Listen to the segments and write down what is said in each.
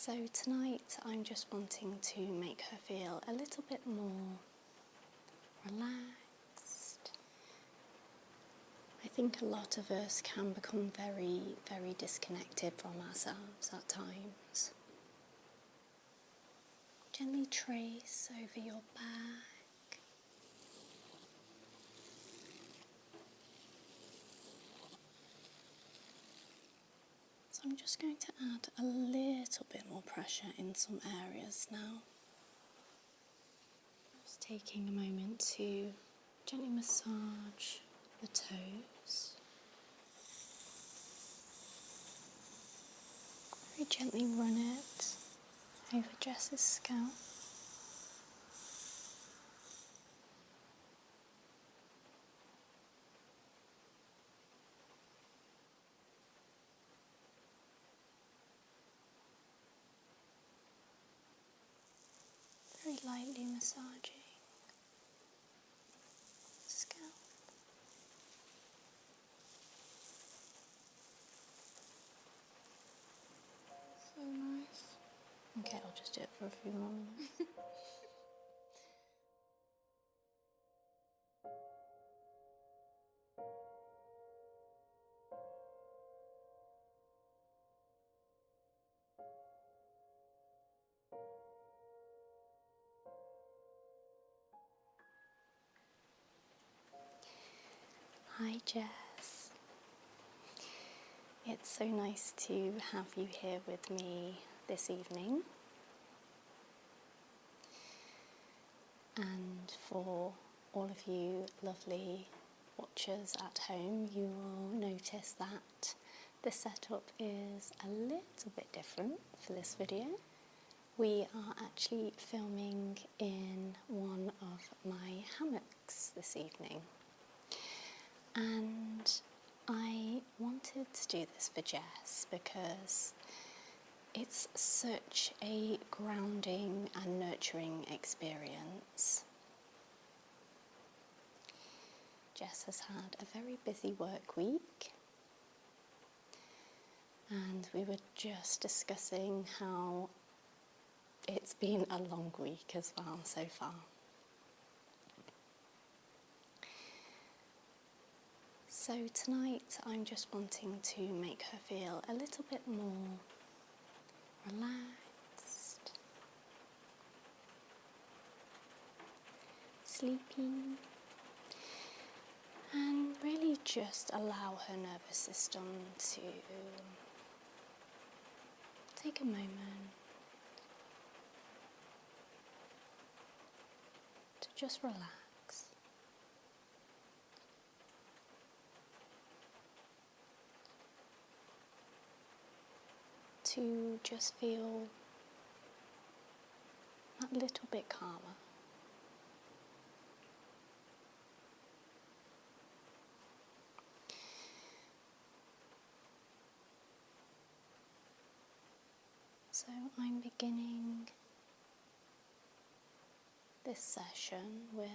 So tonight I'm just wanting to make her feel a little bit more relaxed. I think a lot of us can become very, very disconnected from ourselves at times. Gently trace over your back. So I'm just going to add a little bit more pressure in some areas now. Just taking a moment to gently massage the toes. Very gently run it over Jess's scalp. Very lightly massaging the scalp. So nice. Okay, I'll just do it for a few more minutes. Hi Jess. It's so nice to have you here with me this evening. And for all of you lovely watchers at home, you will notice that the setup is a little bit different for this video. We are actually filming in one of my hammocks this evening. And I wanted to do this for Jess because it's such a grounding and nurturing experience. Jess has had a very busy work week, and we were just discussing how it's been a long week as well so far. So tonight I'm just wanting to make her feel a little bit more relaxed, sleepy, and really just allow her nervous system to take a moment to just relax. To just feel a little bit calmer. So I'm beginning this session with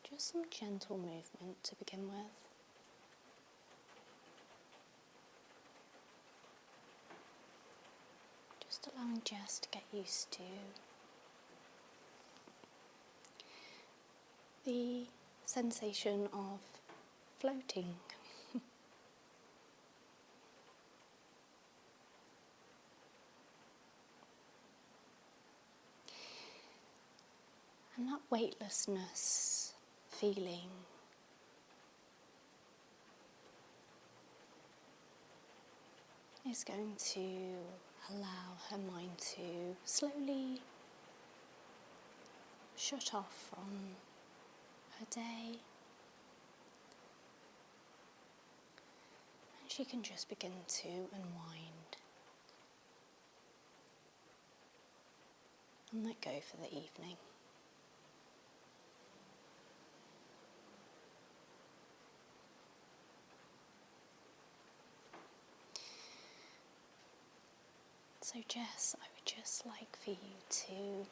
just some gentle movement to begin with. Just allowing Jess to get used to the sensation of floating. And that weightlessness feeling is going to allow her mind to slowly shut off from her day, and she can just begin to unwind and let go for the evening. So Jess, I would just like for you to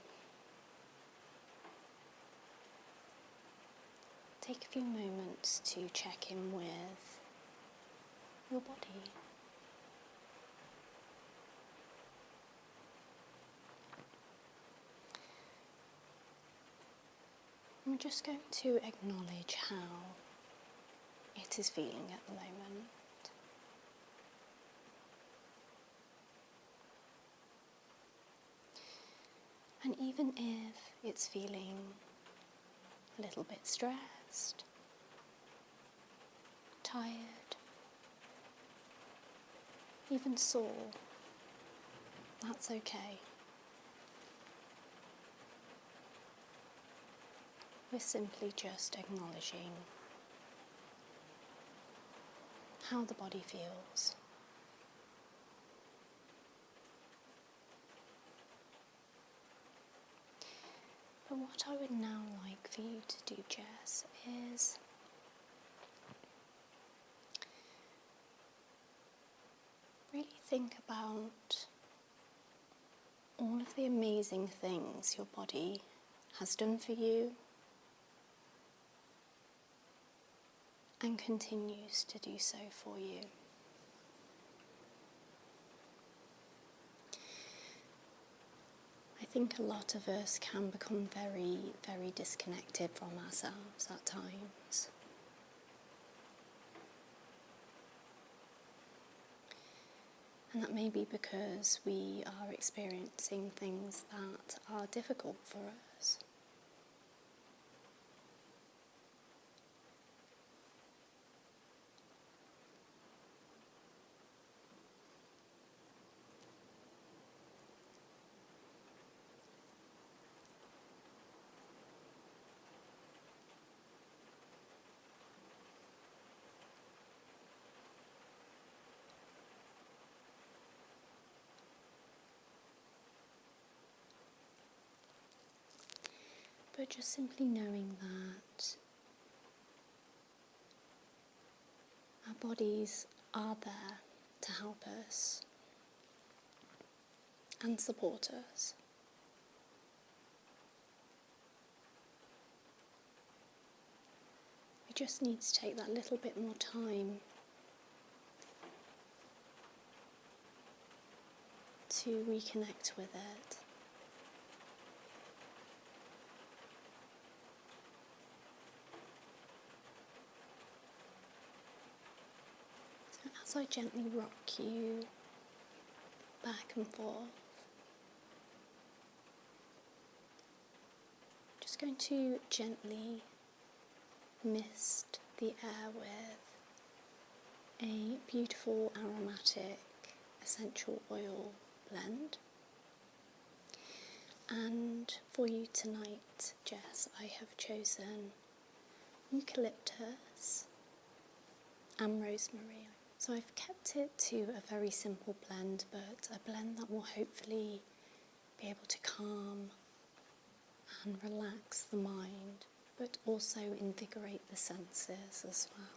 take a few moments to check in with your body. I'm just going to acknowledge how it is feeling at the moment. And even if it's feeling a little bit stressed, tired, even sore, that's okay. We're simply just acknowledging how the body feels. But what I would now like for you to do, Jess, is really think about all of the amazing things your body has done for you and continues to do so for you. I think a lot of us can become very, very disconnected from ourselves at times. And that may be because we are experiencing things that are difficult for us. But just simply knowing that our bodies are there to help us and support us. We just need to take that little bit more time to reconnect with it. So as I gently rock you back and forth, just going to gently mist the air with a beautiful aromatic essential oil blend. And for you tonight, Jess, I have chosen eucalyptus and rosemary. So I've kept it to a very simple blend, but a blend that will hopefully be able to calm and relax the mind, but also invigorate the senses as well.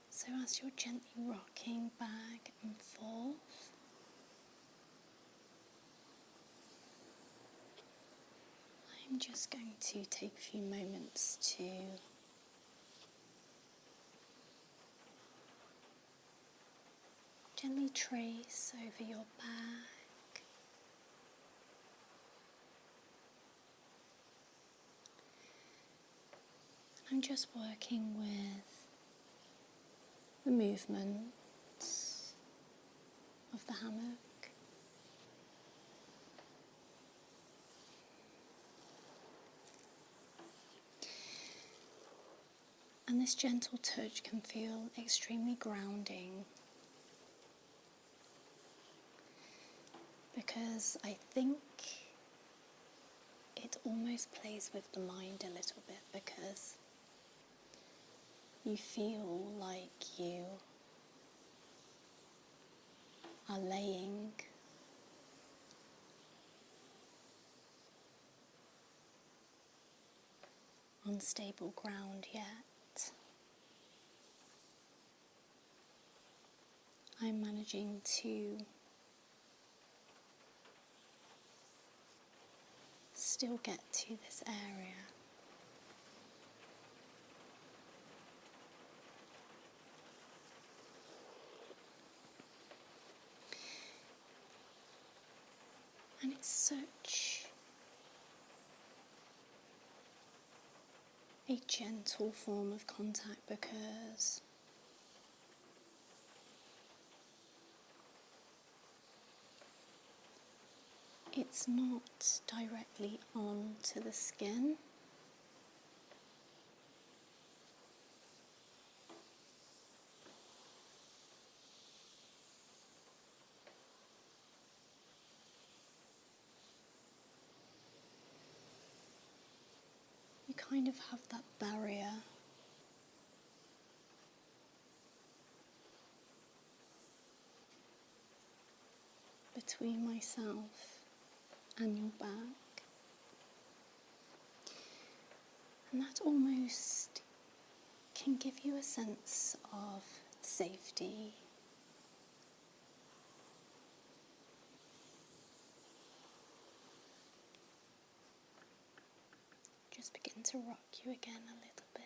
So as you're gently rocking back and forth, I'm just going to take a few moments to gently trace over your back, I'm just working with the movements of the hammock. And this gentle touch can feel extremely grounding, because I think it almost plays with the mind a little bit because you feel like you are laying on stable ground, yet I'm managing to still get to this area. And it's such a gentle form of contact because it's not directly onto the skin. You kind of have that barrier between myself and your back. And that almost can give you a sense of safety. Just begin to rock you again a little bit.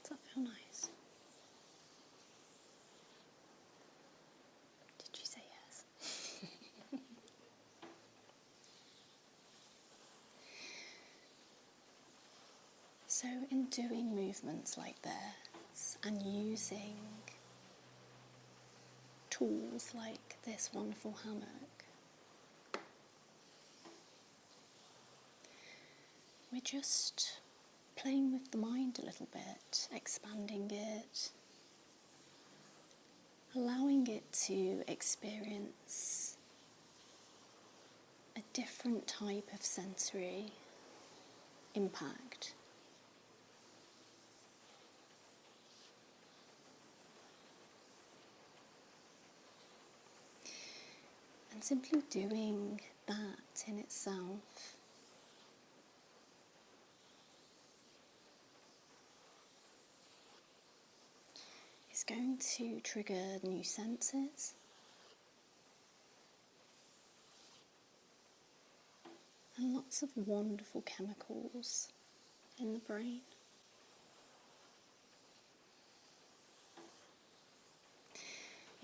Does that feel nice? Did you say yes? So in doing movements like this and using tools like this wonderful hammock, we're just playing with the mind a little bit, expanding it, allowing it to experience a different type of sensory impact. And simply doing that in itself is going to trigger new senses and lots of wonderful chemicals in the brain.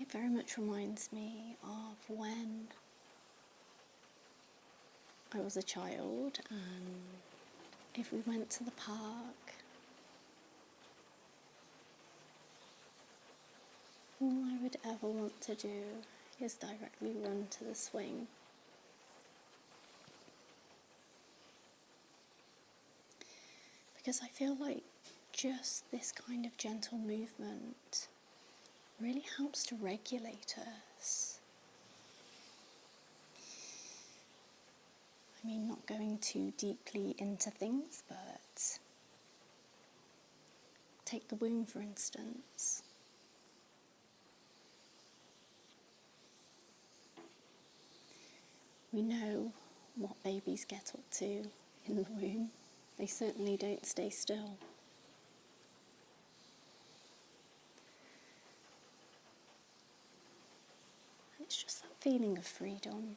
It very much reminds me of when I was a child and if we went to the park, all I would ever want to do is directly run to the swing. Because I feel like just this kind of gentle movement really helps to regulate us. I mean, not going too deeply into things, but take the womb for instance. We know what babies get up to in the womb. They certainly don't stay still. And it's just that feeling of freedom.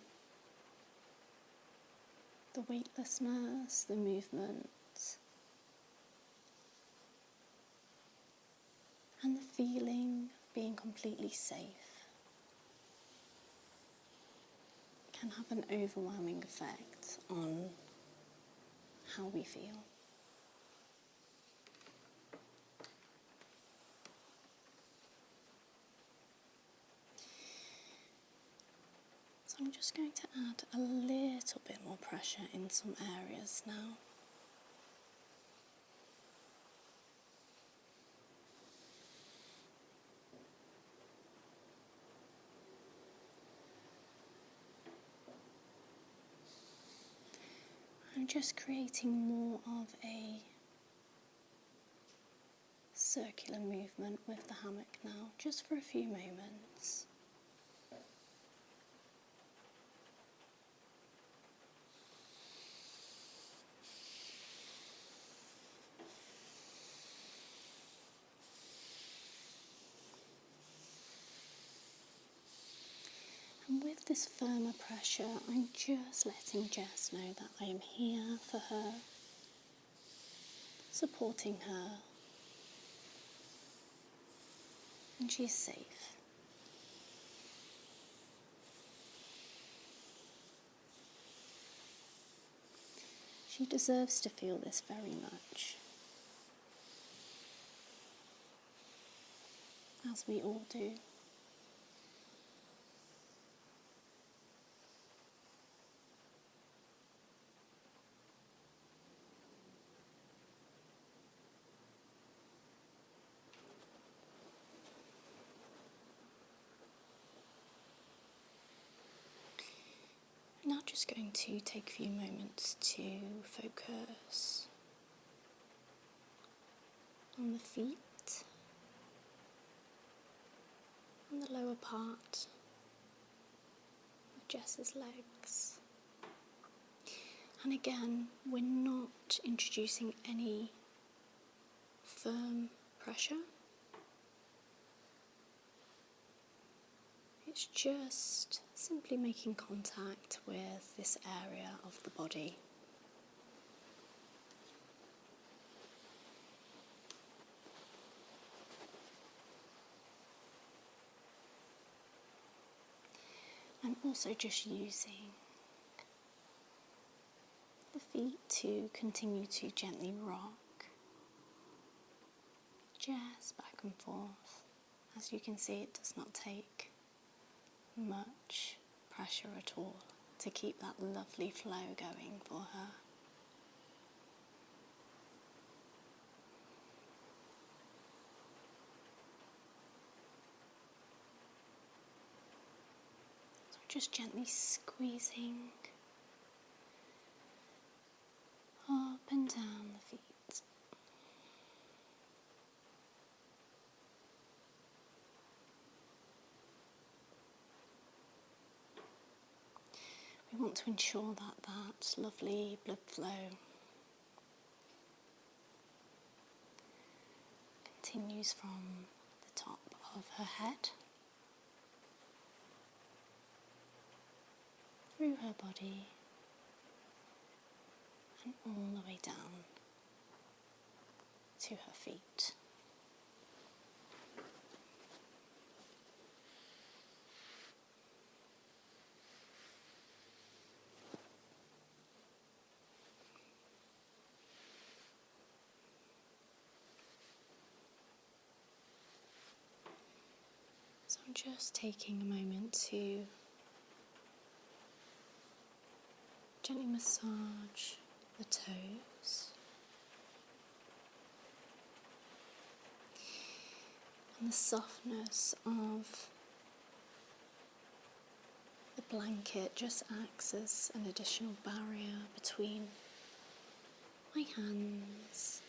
The weightlessness, the movement, and the feeling of being completely safe can have an overwhelming effect on how we feel. So I'm just going to add a little bit more pressure in some areas now. I'm just creating more of a circular movement with the hammock now, just for a few moments. And with this firmer pressure, I'm just letting Jess know that I am here for her, supporting her, and she's safe. She deserves to feel this very much, as we all do. Now just going to take a few moments to focus on the feet, on the lower part of Jess's legs. And again, we're not introducing any firm pressure. It's just simply making contact with this area of the body. I'm also just using the feet to continue to gently rock Jess back and forth. As you can see, it does not take much pressure at all to keep that lovely flow going for her. So just gently squeezing up and down the feet. We want to ensure that that lovely blood flow continues from the top of her head, through her body, and all the way down to her feet. So I'm just taking a moment to gently massage the toes and the softness of the blanket just acts as an additional barrier between my hands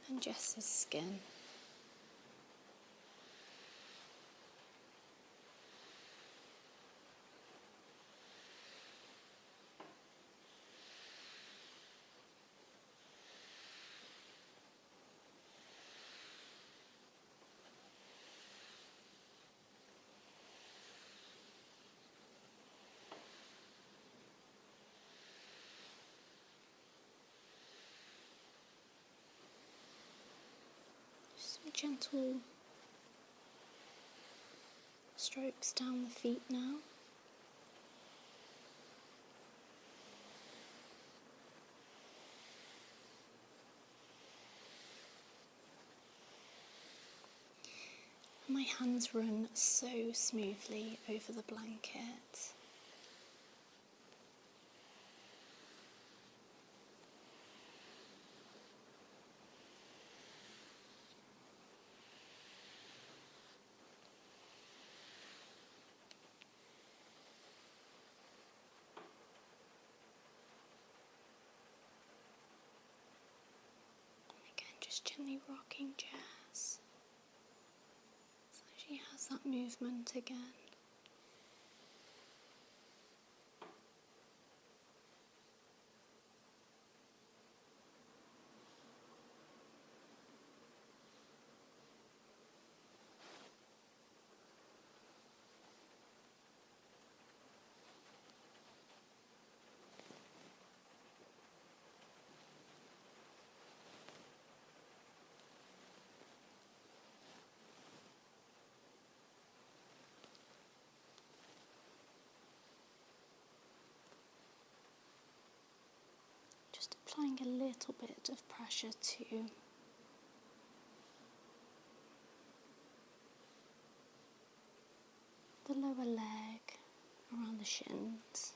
and Jess's skin. Some gentle strokes down the feet now. my hands run so smoothly over the blanket. Again, just gently rocking Jess so she has that movement again. Just applying a little bit of pressure to the lower leg, around the shins.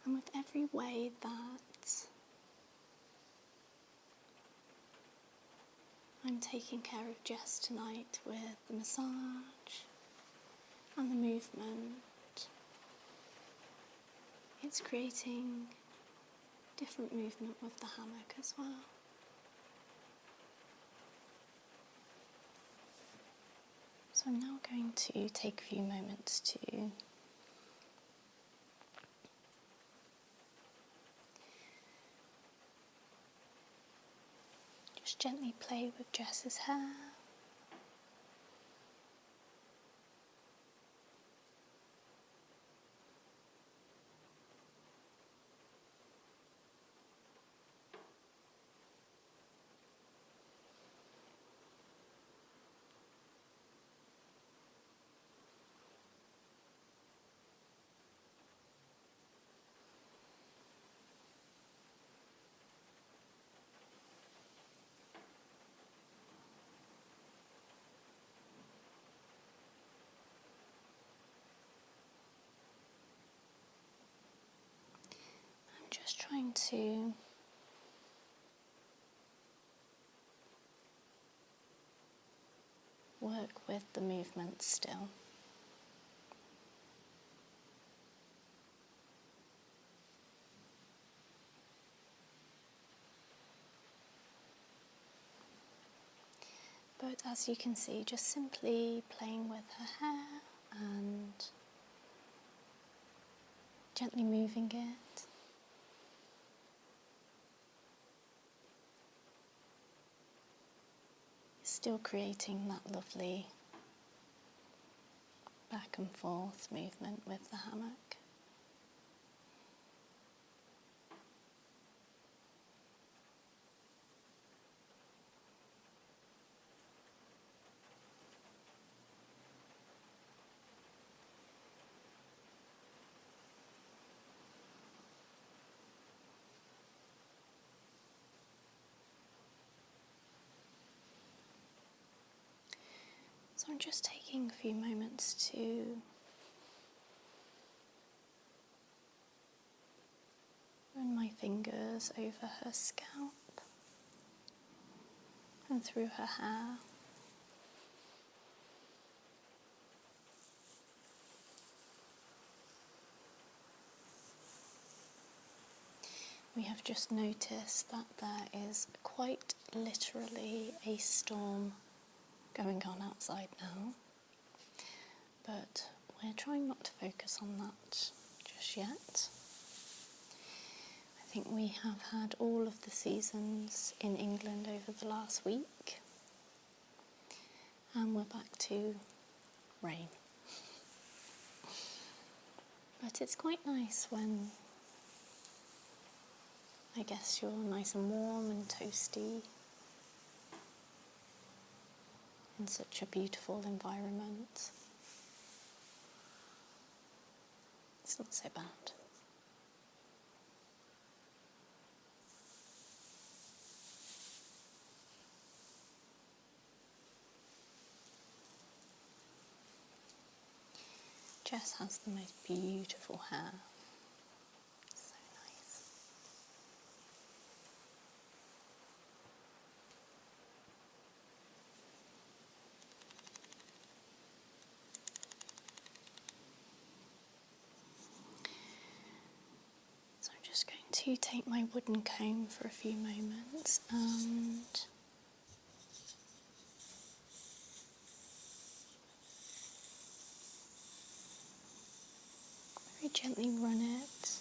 And with every way that I'm taking care of Jess tonight with the massage and the movement, it's creating different movement with the hammock as well. So I'm now going to take a few moments to just gently play with Jess's hair. I'm just trying to work with the movement still. But as you can see, just simply playing with her hair and gently moving it. Still creating that lovely back and forth movement with the hammock. So I'm just taking a few moments to run my fingers over her scalp and through her hair. We have just noticed that there is quite literally a storm going on outside now, but we're trying not to focus on that just yet. I think we have had all of the seasons in England over the last week, and we're back to rain. But it's quite nice when I guess you're nice and warm and toasty in such a beautiful environment. It's not so bad. Jess has the most beautiful hair. So nice. So I'm just going to take my wooden comb for a few moments and very gently run it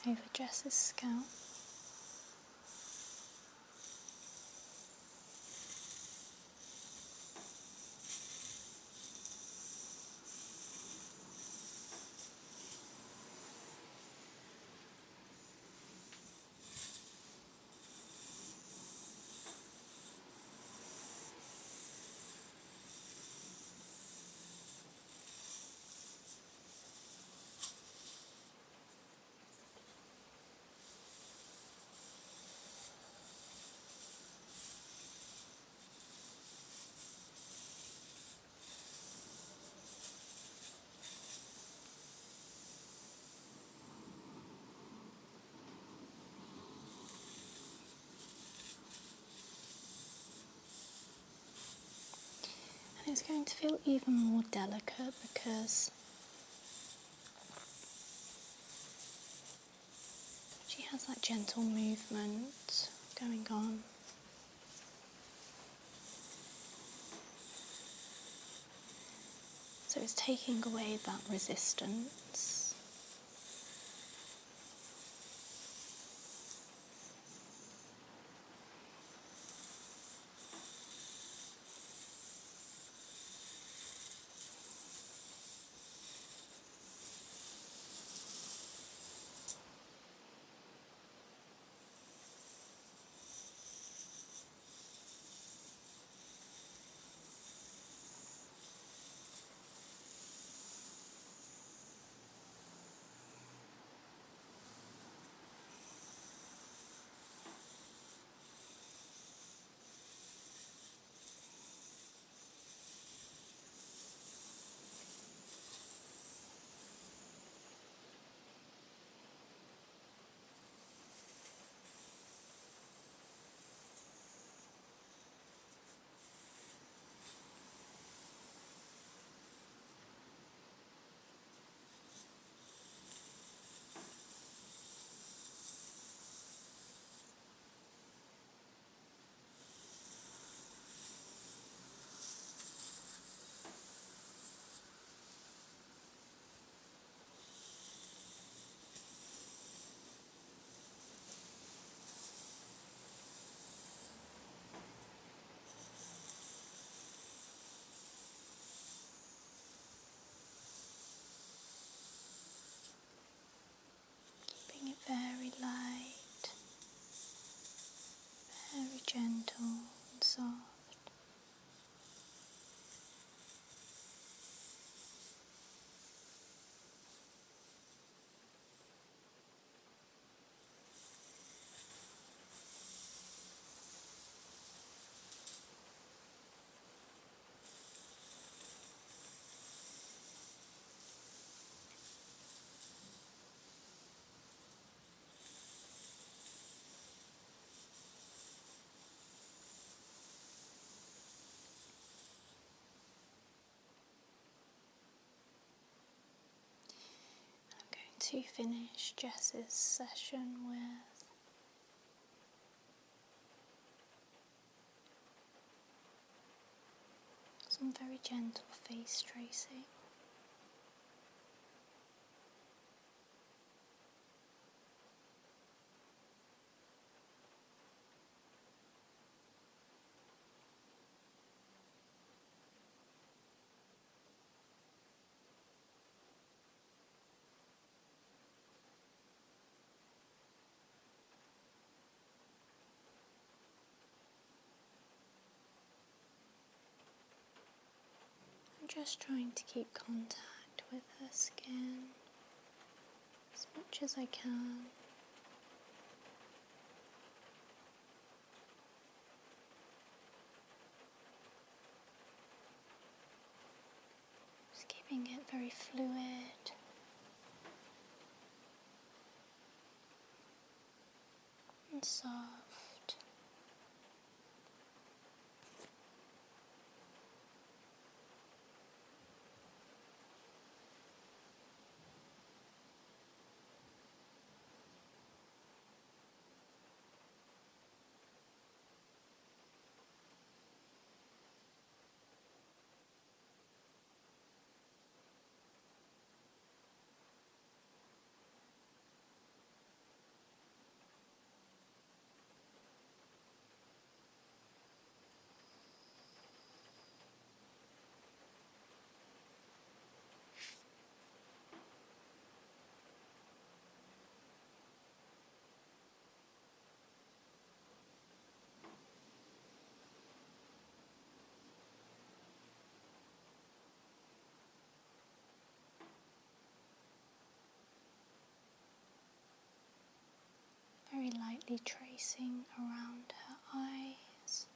over Jess's scalp. And it's going to feel even more delicate because she has that gentle movement going on. So it's taking away that resistance. Keeping it very light, very gentle and soft. I'm going to finish Jess's session with some very gentle face tracing. just trying to keep contact with her skin as much as I can. Just keeping it very fluid. And soft. Very lightly tracing around her eyes,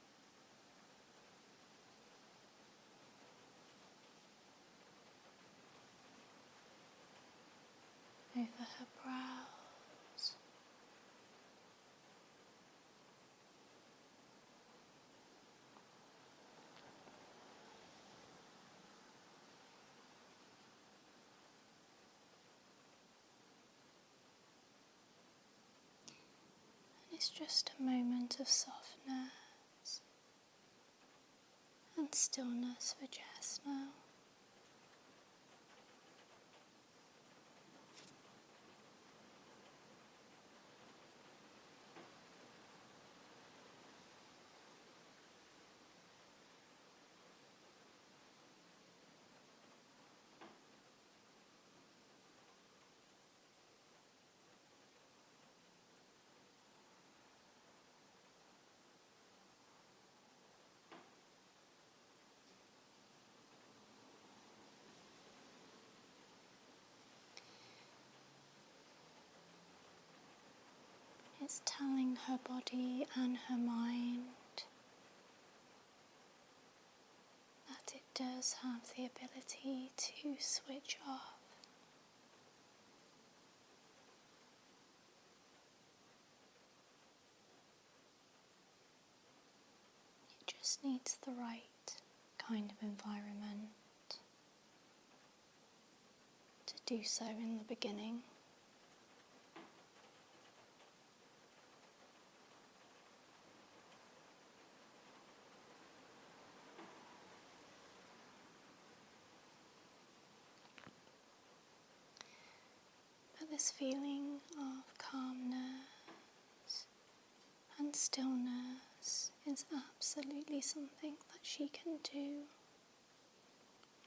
over her brows, and it's just a moment of softness and stillness for Jess now. It's telling her body and her mind that it does have the ability to switch off. It just needs the right kind of environment to do so in the beginning. But this feeling of calmness and stillness is absolutely something that she can do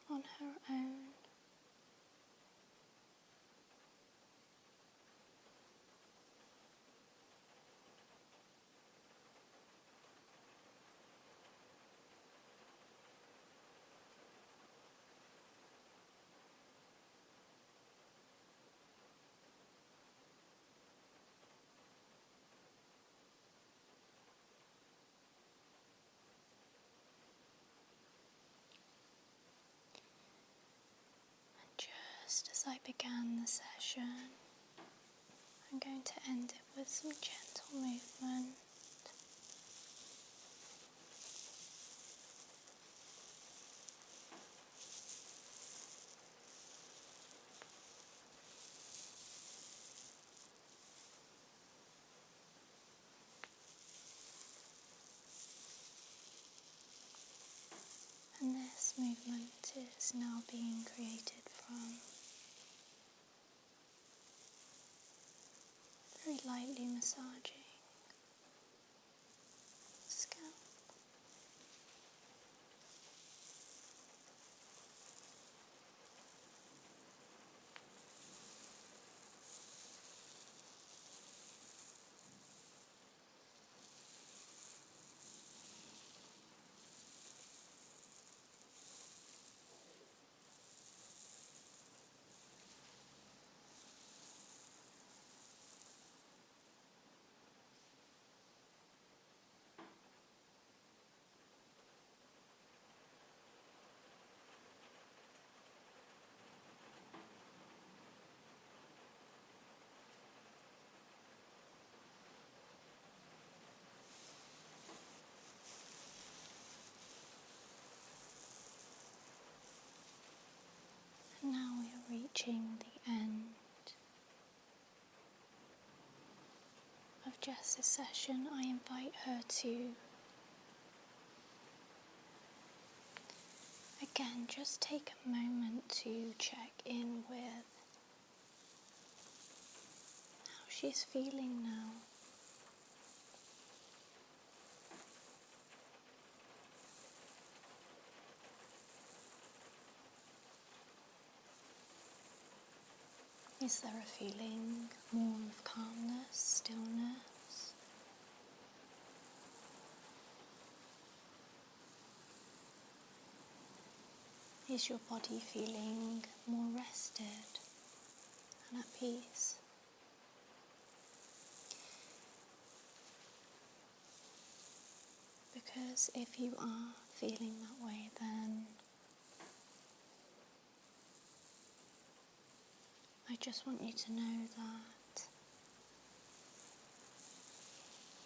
on her own. Just as I began the session, I'm going to end it with some gentle movement. And this movement is now being created from very lightly massaging the scalp. reaching the end of Jess's session, I invite her to again just take a moment to check in with how she's feeling now. Is there a feeling more of calmness, stillness? Is your body feeling more rested and at peace? Because if you are feeling that way, then I just want you to know that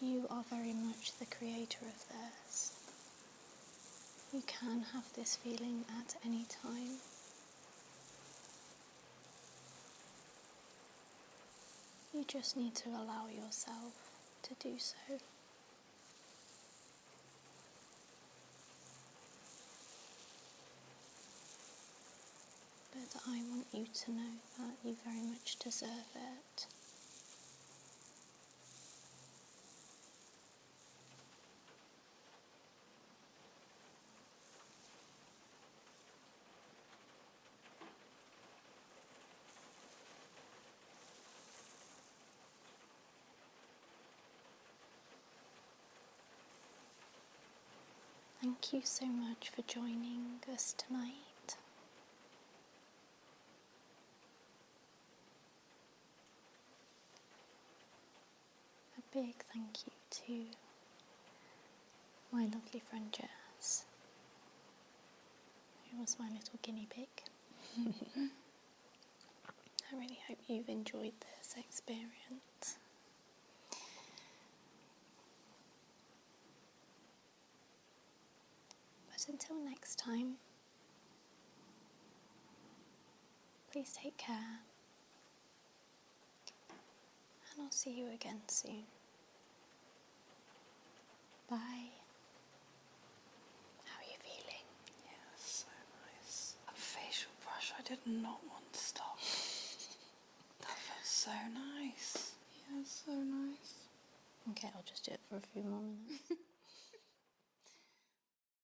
you are very much the creator of this. You can have this feeling at any time. You just need to allow yourself to do so. But I want you to know that you very much deserve it. Thank you so much for joining us tonight. A big thank you to my lovely friend Jess, who was my little guinea pig. I really hope you've enjoyed this experience. But until next time, please take care, and I'll see you again soon. Bye. How are you feeling? Yeah, so nice. That facial brush, I did not want to stop. That felt so nice. Yeah, so nice. Okay, I'll just do it for a few more minutes.